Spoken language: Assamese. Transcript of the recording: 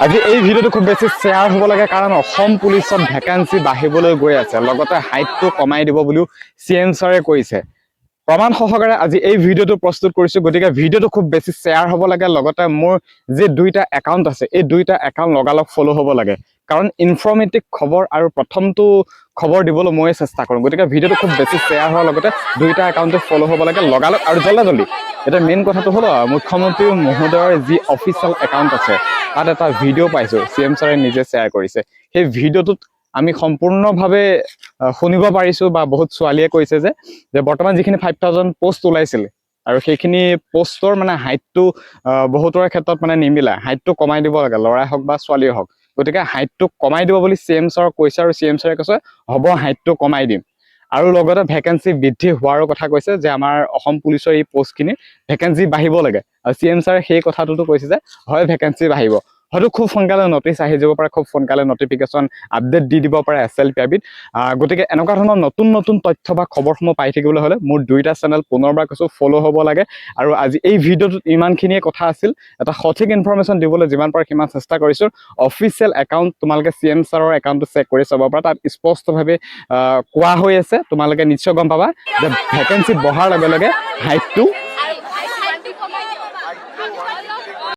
আজি এই ভিডিঅ'টো খুব বেছি শ্বেয়াৰ হ'ব লাগে কাৰণ অসম পুলিচত ভেকেঞ্চি বাঢ়িবলৈ গৈ আছে, লগতে হাইটটো কমাই দিব বুলিও CM ছাৰে কৈছে। প্ৰমাণ সহকাৰে আজি এই ভিডিঅ'টো প্ৰস্তুত কৰিছো, গতিকে ভিডিঅ'টো খুব বেছি শ্বেয়াৰ হ'ব লাগে। লগতে মোৰ যে দুইটা একাউণ্ট আছে, এই দুইটা একাউণ্ট লগালগ ফ'ল' হ'ব লাগে, কাৰণ ইনফৰ্মেটিভ খবৰ আৰু প্ৰথমটো খবৰ দিবলৈ ময়ে চেষ্টা কৰোঁ। গতিকে ভিডিঅ'টো খুব বেছি শ্বেয়াৰ হোৱাৰ লগতে দুইটা একাউণ্টে ফ'ল' হ'ব লাগে লগালগ আৰু জল্দি। এতিয়া মেইন কথাটো হ'ল মুখ্যমন্ত্ৰী মহোদয়ৰ যি অফিচিয়েল একাউণ্ট আছে তাত এটা ভিডিঅ' পাইছোঁ, CM ছাৰে নিজে শ্বেয়াৰ কৰিছে। সেই ভিডিঅ'টোত আমি সম্পূৰ্ণভাৱে শুনিব পাৰিছোঁ বা বহুত ছোৱালীয়ে কৈছে যে বৰ্তমান যিখিনি 5000 পোষ্ট ওলাইছিল আৰু সেইখিনি পোষ্টৰ মানে হাইটটো বহুতৰ ক্ষেত্ৰত মানে নিমিলা, হাইটটো কমাই দিব লাগে, ল'ৰাই হওক বা ছোৱালীয়ে হওক। গতিকে হাইটটো কমাই দিব বুলি CM ছাৰক কৈছে আৰু CM ছাৰে কৈছে হ'ব, হাইটটো কমাই দিম। আৰু লগতে ভেকেঞ্চি বৃদ্ধি হোৱাৰো কথা কৈছে যে আমাৰ অসম পুলিচৰ এই পোষ্টখিনি ভেকেঞ্চি বাঢ়িব লাগে। আৰু CM ছাৰে সেই কথাটোতো কৈছে যে হয় ভেকেঞ্চি বাঢ়িব, হয়তো খুব সোনকালে নটিচ আহি যাব পাৰে, খুব সোনকালে নটিফিকেশ্যন আপডেট দি দিব পাৰে SLPIBত। গতিকে এনেকুৱা ধৰণৰ নতুন তথ্য বা খবৰসমূহ পাই থাকিবলৈ হ'লে মোৰ দুইটা চেনেল পুনৰবাৰ কৈছোঁ ফ'ল' হ'ব লাগে। আৰু আজি এই ভিডিঅ'টোত ইমানখিনিয়ে কথা আছিল, এটা সঠিক ইনফৰমেশ্যন দিবলৈ যিমান পাৰে সিমান চেষ্টা কৰিছোঁ। অফিচিয়েল একাউণ্ট তোমালোকে CM ছাৰৰ একাউণ্টটো চেক কৰি চাব পাৰা, তাত স্পষ্টভাৱে কোৱা হৈ আছে, তোমালোকে নিশ্চয় গম পাবা যে ভেকেঞ্চি বঢ়াৰ লগে লগে হাইটটো